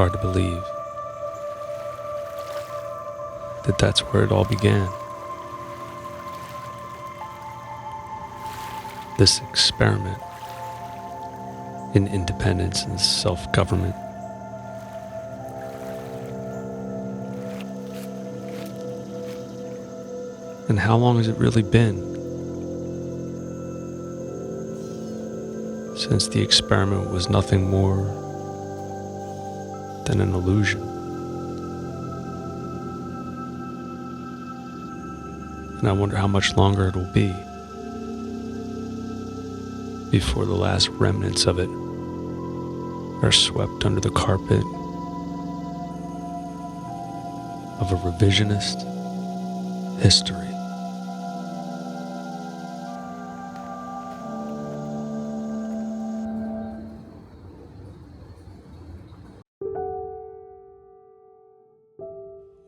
hard to believe that that's where it all began. This experiment in independence and self-government. And how long has it really been since the experiment was nothing more than an illusion? And I wonder how much longer it will be before the last remnants of it are swept under the carpet of a revisionist history.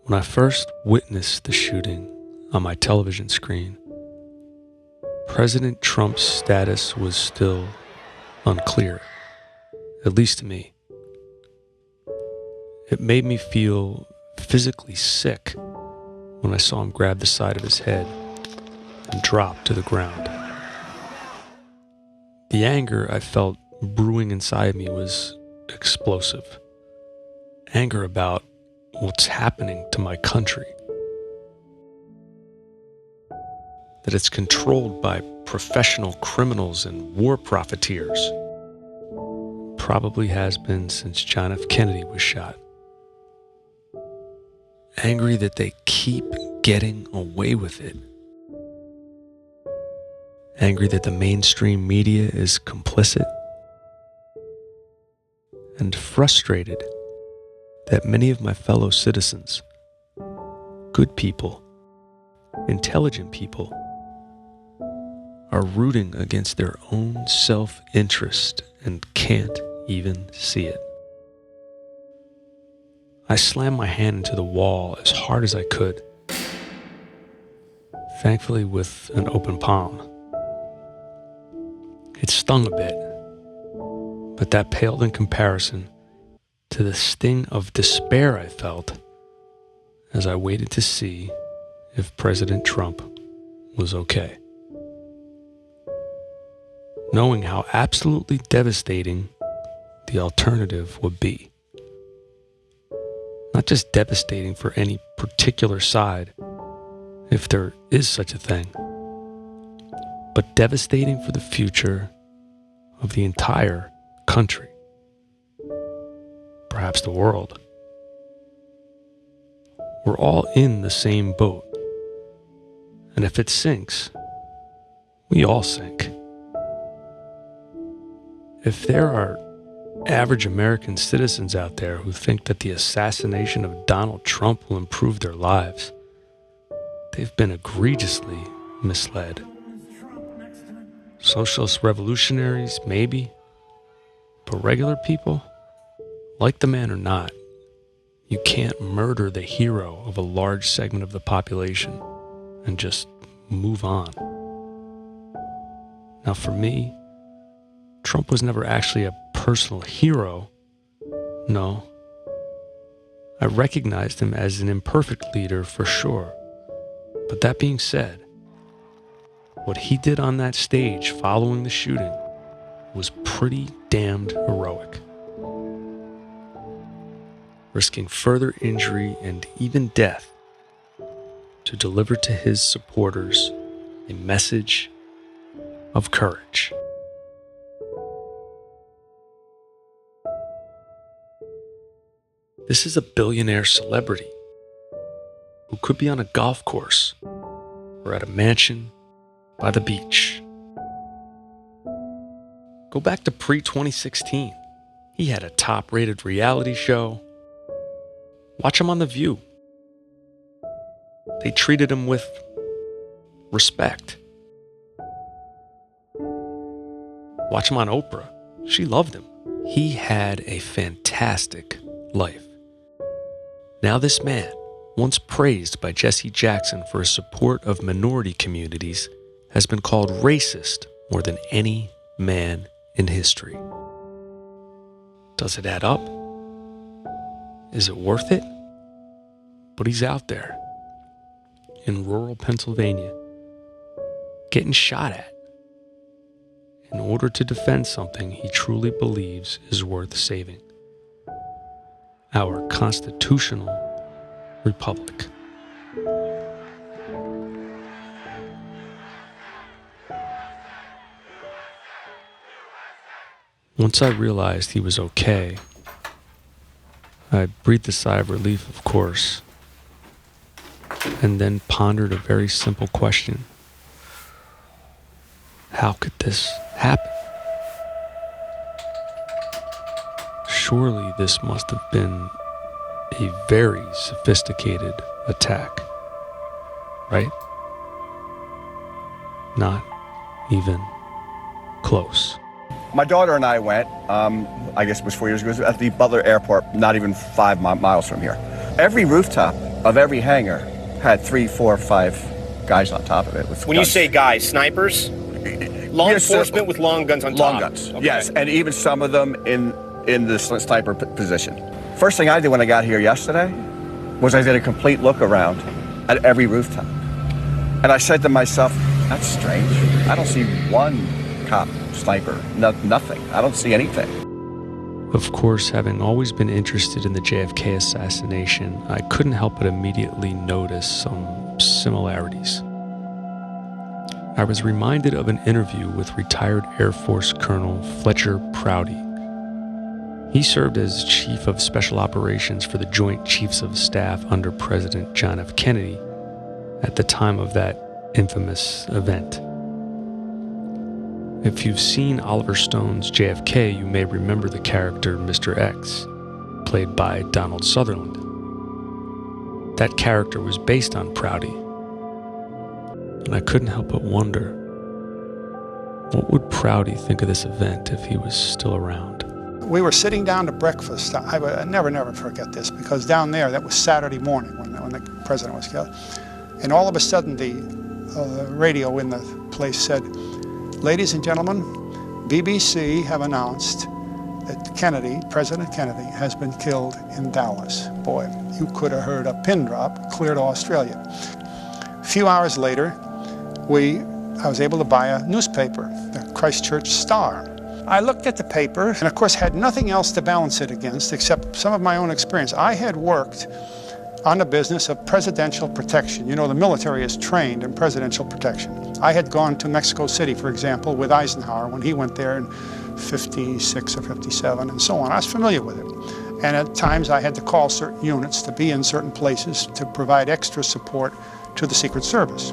When I first witnessed the shooting on my television screen, President Trump's status was still unclear, at least to me. It made me feel physically sick when I saw him grab the side of his head and drop to the ground. The anger I felt brewing inside me was explosive. Anger about what's happening to my country. That it's controlled by professional criminals and war profiteers. Probably has been since John F. Kennedy was shot. Angry that they keep getting away with it. Angry that the mainstream media is complicit. And frustrated that many of my fellow citizens, good people, intelligent people, are rooting against their own self-interest and can't even see it. I slammed my hand into the wall as hard as I could, thankfully with an open palm. It stung a bit, but that paled in comparison to the sting of despair I felt as I waited to see if President Trump was okay. Knowing how absolutely devastating the alternative would be. Not just devastating for any particular side, if there is such a thing, but devastating for the future of the entire country, perhaps the world. We're all in the same boat, and if it sinks, we all sink. If there are average American citizens out there who think that the assassination of Donald Trump will improve their lives, they've been egregiously misled. Socialist revolutionaries, maybe, but regular people, like the man or not, you can't murder the hero of a large segment of the population and just move on. Now for me, Trump was never actually a personal hero. No. I recognized him as an imperfect leader for sure. But that being said, what he did on that stage following the shooting was pretty damned heroic. Risking further injury and even death to deliver to his supporters a message of courage. This is a billionaire celebrity who could be on a golf course or at a mansion by the beach. Go back to pre-2016. He had a top-rated reality show. Watch him on The View. They treated him with respect. Watch him on Oprah. She loved him. He had a fantastic life. Now this man, once praised by Jesse Jackson for his support of minority communities, has been called racist more than any man in history. Does it add up? Is it worth it? But he's out there in rural Pennsylvania getting shot at in order to defend something he truly believes is worth saving. Our constitutional republic. Once I realized he was okay, I breathed a sigh of relief, of course, and then pondered a very simple question. How could this happen? Surely this must have been a very sophisticated attack, right? Not even close. My daughter and I went, I guess it was 4 years ago, it was at the Butler Airport, not even 5 miles from here. Every rooftop of every hangar had 3, 4, 5 guys on top of it with When guns. you say guys, snipers? Law Yes, enforcement with long guns on top? Long guns, Okay. yes, and even some of them in the sniper position. First thing I did when I got here yesterday was I did a complete look around at every rooftop. And I said to myself, that's strange. I don't see one cop, sniper, nothing. I don't see anything. Of course, having always been interested in the JFK assassination, I couldn't help but immediately notice some similarities. I was reminded of an interview with retired Air Force Colonel Fletcher Prouty. He served as Chief of Special Operations for the Joint Chiefs of Staff under President John F. Kennedy at the time of that infamous event. If you've seen Oliver Stone's JFK, you may remember the character Mr. X, played by Donald Sutherland. That character was based on Prouty, and I couldn't help but wonder, what would Prouty think of this event if he was still around? We were sitting down to breakfast. I would never forget this, because down there, that was Saturday morning when the president was killed. And all of a sudden, the radio in the place said, "Ladies and gentlemen, BBC have announced that President Kennedy, has been killed in Dallas." Boy, you could have heard a pin drop clear to Australia. A few hours later, I was able to buy a newspaper, the Christchurch Star. I looked at the paper and, of course, had nothing else to balance it against except some of my own experience. I had worked on the business of presidential protection. You know, the military is trained in presidential protection. I had gone to Mexico City, for example, with Eisenhower when he went there in 56 or 57 and so on. I was familiar with it. And at times I had to call certain units to be in certain places to provide extra support to the Secret Service.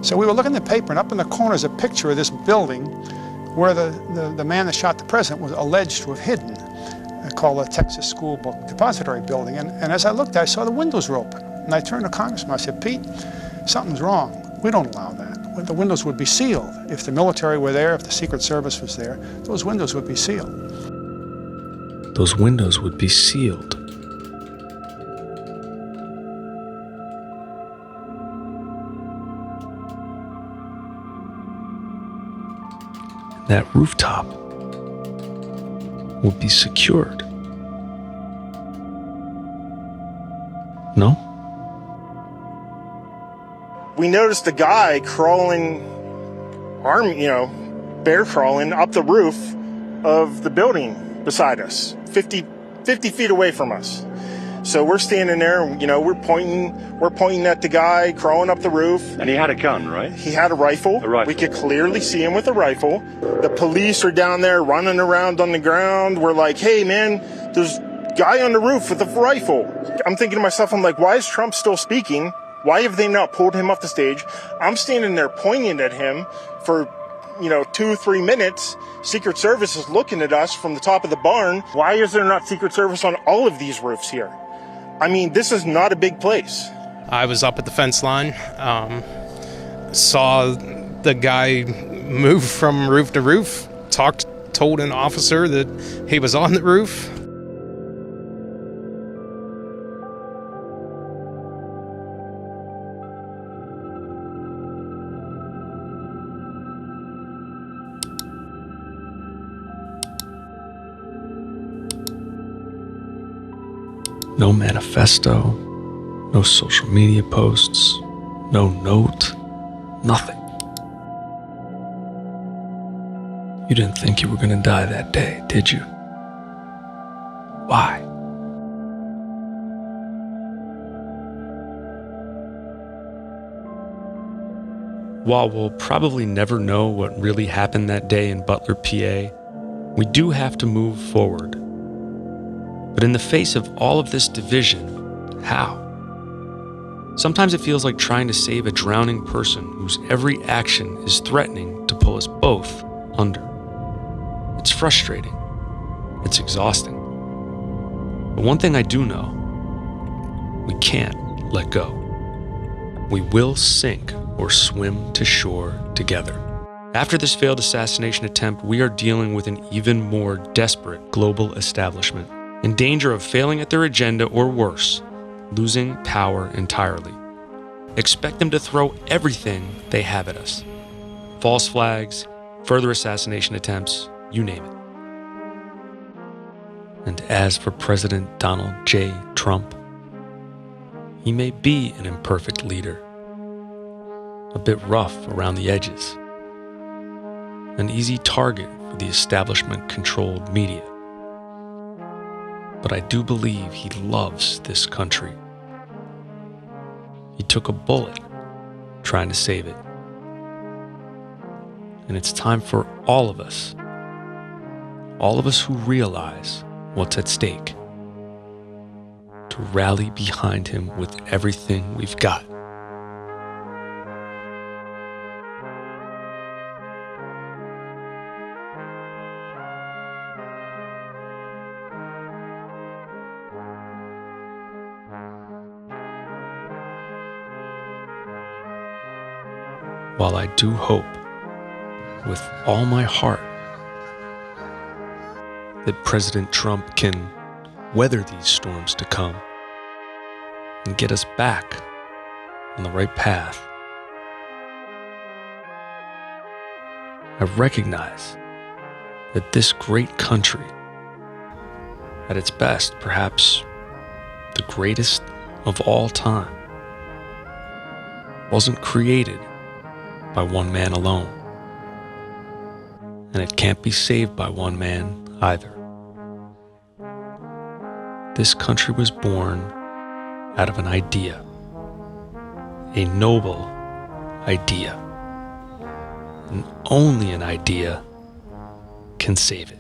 So we were looking at the paper, and up in the corner is a picture of this building where the man that shot the president was alleged to have hidden, called the Texas School Book Depository Building. And as I looked, I saw the windows were open. And I turned to Congressman, I said, "Pete, something's wrong. We don't allow that. The windows would be sealed. If the military were there, if the Secret Service was there, those windows would be sealed." Those windows would be sealed. That rooftop would be secured. No? We noticed a guy crawling, bear crawling up the roof of the building beside us, 50 feet away from us. So we're standing there, we're pointing at the guy crawling up the roof. And he had a gun, right? He had a rifle. A rifle. We could clearly see him with a rifle. The police are down there running around on the ground. We're like, "Hey man, there's a guy on the roof with a rifle." I'm thinking to myself, I'm like, why is Trump still speaking? Why have they not pulled him off the stage? I'm standing there pointing at him for 2-3 minutes. Secret Service is looking at us from the top of the barn. Why is there not Secret Service on all of these roofs here? I mean, this is not a big place. I was up at the fence line, saw the guy move from roof to roof, told an officer that he was on the roof. No manifesto, no social media posts, no note, nothing. You didn't think you were going to die that day, did you? Why? While we'll probably never know what really happened that day in Butler, PA, we do have to move forward. But in the face of all of this division, how? Sometimes it feels like trying to save a drowning person whose every action is threatening to pull us both under. It's frustrating. It's exhausting. But one thing I do know, we can't let go. We will sink or swim to shore together. After this failed assassination attempt, we are dealing with an even more desperate global establishment, in danger of failing at their agenda or worse, losing power entirely. Expect them to throw everything they have at us. False flags, further assassination attempts, you name it. And as for President Donald J. Trump, he may be an imperfect leader, a bit rough around the edges, an easy target for the establishment-controlled media. But I do believe he loves this country. He took a bullet trying to save it. And it's time for all of us who realize what's at stake, to rally behind him with everything we've got. While I do hope with all my heart that President Trump can weather these storms to come and get us back on the right path, I recognize that this great country, at its best, perhaps the greatest of all time, wasn't created by one man alone. And it can't be saved by one man either. This country was born out of an idea, a noble idea. And only an idea can save it.